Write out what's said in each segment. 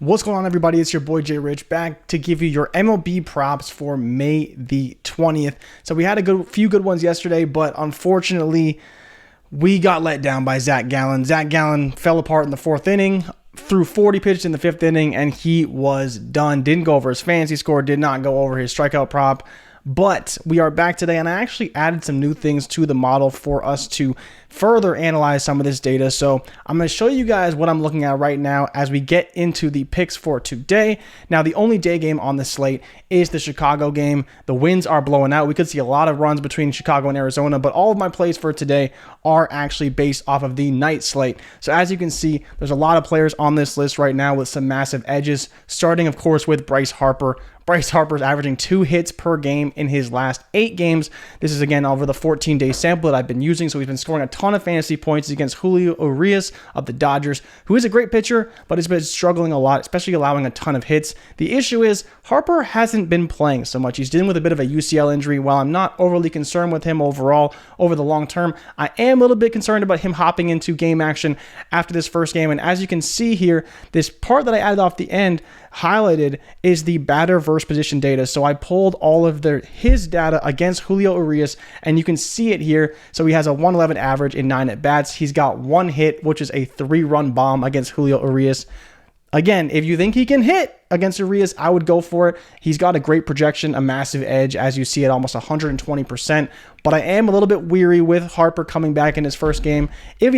What's going on, everybody? It's your boy Jay Rich back to give you your MLB props for May the 20th. So we had a few good ones yesterday, but unfortunately, we got let down by Zach Gallen. Zach Gallen fell apart in the fourth inning, threw 40 pitches in the fifth inning, and he was done. Didn't go over his fantasy score, did not go over his strikeout prop. But we are back today, and I actually added some new things to the model for us to further analyze some of this data. So I'm going to show you guys what I'm looking at right now as we get into the picks for today. Now, the only day game on the slate is the Chicago game. The winds are blowing out. We could see a lot of runs between Chicago and Arizona, but all of my plays for today are actually based off of the night slate. So as you can see, there's a lot of players on this list right now with some massive edges, starting, of course, with Bryce Harper. Bryce Harper is averaging 2 hits per game in his last 8 games. This is, again, over the 14-day sample that I've been using, so he's been scoring a ton of fantasy points against Julio Urias of the Dodgers, who is a great pitcher, but has been struggling a lot, especially allowing a ton of hits. The issue is Harper hasn't been playing so much. He's dealing with a bit of a UCL injury. While I'm not overly concerned with him overall over the long term, I am a little bit concerned about him hopping into game action after this first game. And as you can see here, this part that I added off the end highlighted is the batter versus position data. So I pulled all of his data against Julio Urias, and you can see it here. So he has a 111 average in 9 at-bats. He's got 1 hit, which is a 3-run bomb against Julio Urias. Again, if you think he can hit against Urias, I would go for it. He's got a great projection, a massive edge, as you see at almost 120%. But I am a little bit weary with Harper coming back in his first game. If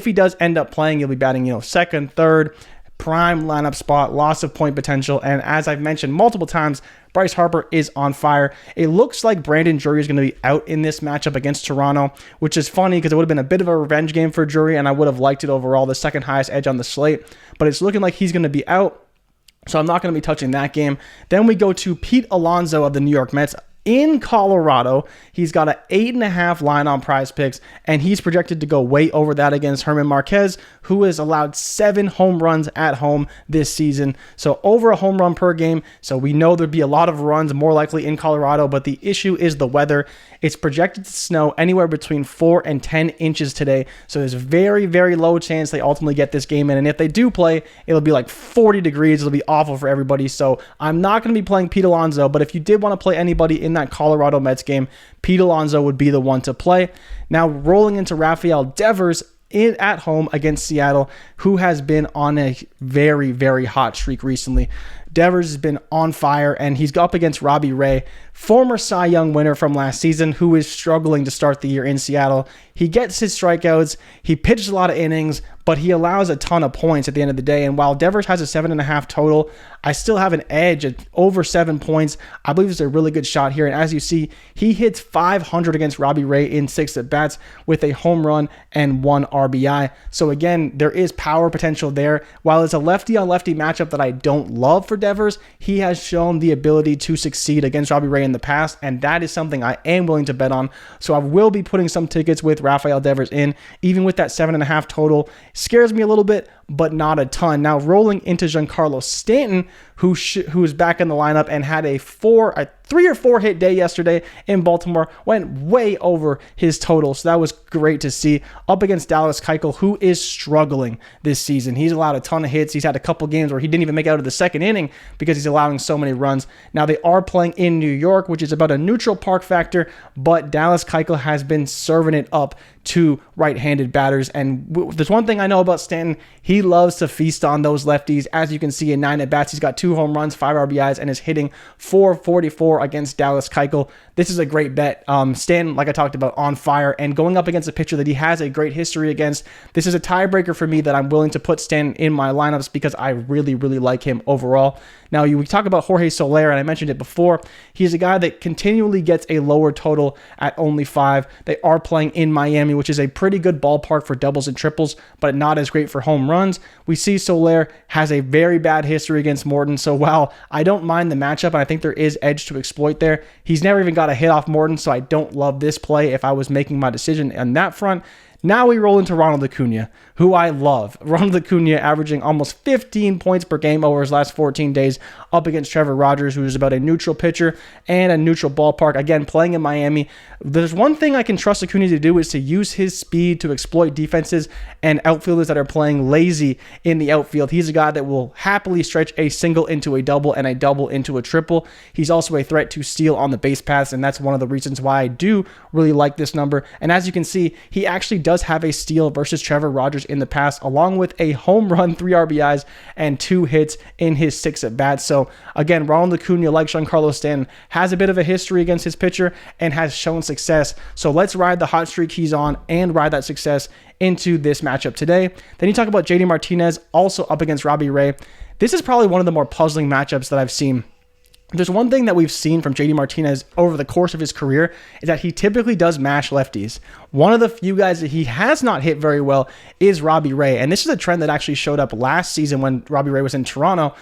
he does end up playing, he'll be batting, second, third, prime lineup spot, loss of point potential, and as I've mentioned multiple times, Bryce Harper is on fire. It looks like Brandon Drury is going to be out in this matchup against Toronto, which is funny because it would have been a bit of a revenge game for Drury, and I would have liked it overall, the second highest edge on the slate, but it's looking like he's going to be out, so I'm not going to be touching that game. Then we go to Pete Alonso of the New York Mets in Colorado. He's got an 8.5 line on PrizePicks, and he's projected to go way over that against Herman Marquez, who has allowed 7 home runs at home this season. So over a home run per game. So we know there'd be a lot of runs more likely in Colorado, but the issue is the weather. It's projected to snow anywhere between 4 and 10 inches today. So there's very, very low chance they ultimately get this game in. And if they do play, it'll be like 40 degrees. It'll be awful for everybody. So I'm not going to be playing Pete Alonso, but if you did want to play anybody in that Colorado Mets game, Pete Alonso would be the one to play. Now rolling into Rafael Devers at home against Seattle, who has been on a very, very hot streak recently. Devers has been on fire, and he's up against Robbie Ray, former Cy Young winner from last season, who is struggling to start the year in Seattle. He gets his strikeouts, he pitches a lot of innings, but he allows a ton of points at the end of the day. And while Devers has a 7.5 total, I still have an edge at over 7 points. I believe it's a really good shot here. And as you see, he hits 500 against Robbie Ray in 6 at-bats with a home run and 1 RBI. So again, there is power potential there. While it's a lefty-on-lefty matchup that I don't love for Devers, he has shown the ability to succeed against Robbie Ray in the past, and that is something I am willing to bet on. So I will be putting some tickets with Rafael Devers in, even with that 7.5 total. Scares me a little bit, but not a ton. Now rolling into Giancarlo Stanton, who is back in the lineup and had a 3 or 4 hit day yesterday in Baltimore, went way over his total. So that was great to see. Up against Dallas Keuchel, who is struggling this season. He's allowed a ton of hits. He's had a couple games where he didn't even make it out of the second inning because he's allowing so many runs. Now they are playing in New York, which is about a neutral park factor, but Dallas Keuchel has been serving it up to right-handed batters. And there's one thing I know about Stanton. He loves to feast on those lefties. As you can see in 9 at-bats, he's got 2 home runs, 5 RBIs, and is hitting .444 against Dallas Keuchel. This is a great bet. Stanton, like I talked about, on fire, and going up against a pitcher that he has a great history against. This is a tiebreaker for me that I'm willing to put Stanton in my lineups because I really, really like him overall. Now, we talk about Jorge Soler, and I mentioned it before. He's a guy that continually gets a lower total at only 5. They are playing in Miami, which is a pretty good ballpark for doubles and triples, but not as great for home runs. We see Soler has a very bad history against Morton, so while I don't mind the matchup, and I think there is edge to exploit there, he's never even got a hit off Morton, so I don't love this play if I was making my decision on that front. Now we roll into Ronald Acuna, who I love. Ronald Acuna averaging almost 15 points per game over his last 14 days up against Trevor Rogers, who's about a neutral pitcher and a neutral ballpark. Again, playing in Miami. There's one thing I can trust Acuna to do is to use his speed to exploit defenses and outfielders that are playing lazy in the outfield. He's a guy that will happily stretch a single into a double and a double into a triple. He's also a threat to steal on the base paths, and that's one of the reasons why I do really like this number. And as you can see, he actually does have a steal versus Trevor Rogers in the past, along with a home run, 3 RBIs, and 2 hits in his 6 at-bats. So again, Ronald Acuna, like Giancarlo Stanton, has a bit of a history against his pitcher and has shown success. So let's ride the hot streak he's on and ride that success into this matchup today. Then you talk about JD Martinez, also up against Robbie Ray. This is probably one of the more puzzling matchups that I've seen. There's one thing that we've seen from JD Martinez over the course of his career is that he typically does mash lefties. One of the few guys that he has not hit very well is Robbie Ray. And this is a trend that actually showed up last season when Robbie Ray was in Toronto.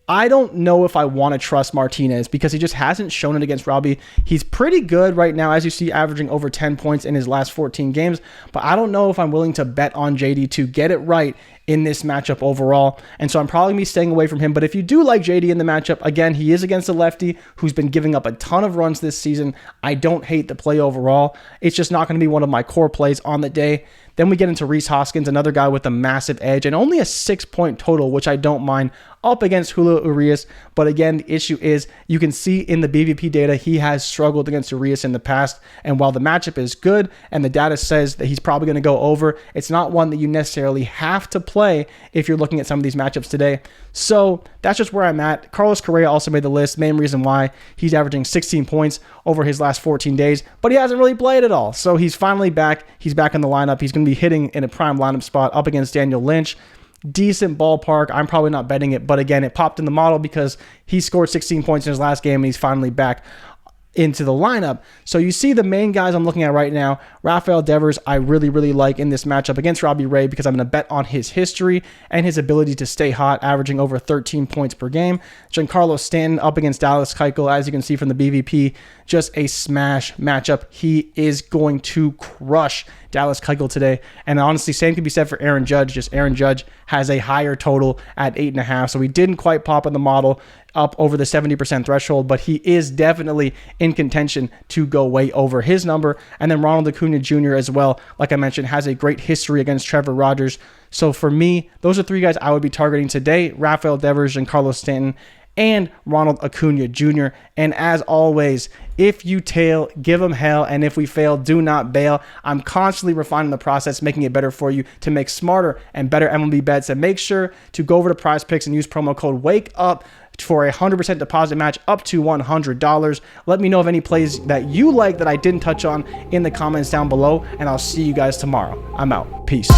I don't know if I want to trust Martinez because he just hasn't shown it against Robbie. He's pretty good right now, as you see, averaging over 10 points in his last 14 games. But I don't know if I'm willing to bet on JD to get it right in this matchup overall. And so I'm probably going to be staying away from him. But if you do like JD in the matchup, again, he is against a lefty who's been giving up a ton of runs this season. I don't hate the play overall. It's just not going to be one of my core plays on the day. Then we get into Rhys Hoskins, another guy with a massive edge and only a 6-point total, which I don't mind, up against Julio Urias. But again, the issue is you can see in the BVP data, he has struggled against Urias in the past. And while the matchup is good and the data says that he's probably going to go over, it's not one that you necessarily have to play if you're looking at some of these matchups today. So that's just where I'm at. Carlos Correa also made the list. Main reason why he's averaging 16 points over his last 14 days, but he hasn't really played at all. So he's finally back. He's back in the lineup. He's going to be hitting in a prime lineup spot up against Daniel Lynch. Decent ballpark. I'm probably not betting it, but again, it popped in the model because he scored 16 points in his last game and he's finally back into the lineup. So you see the main guys I'm looking at right now. Rafael Devers, I really, really like in this matchup against Robbie Ray because I'm going to bet on his history and his ability to stay hot, averaging over 13 points per game. Giancarlo Stanton up against Dallas Keuchel, as you can see from the BVP, just a smash matchup. He is going to crush Dallas Keuchel today. And honestly, same could be said for Aaron Judge. Just Aaron Judge has a higher total at 8.5. So he didn't quite pop in the model up over the 70% threshold, but he is definitely in contention to go way over his number. And then Ronald Acuna Jr. as well, like I mentioned, has a great history against Trevor Rogers. So for me, those are 3 guys I would be targeting today: Rafael Devers and Giancarlo Stanton and Ronald Acuna Jr. And as always, if you tail, give them hell. And if we fail, do not bail. I'm constantly refining the process, making it better for you to make smarter and better MLB bets. And make sure to go over to PrizePicks and use promo code WAKEUP for a 100% deposit match up to $100. Let me know of any plays that you like that I didn't touch on in the comments down below. And I'll see you guys tomorrow. I'm out. Peace.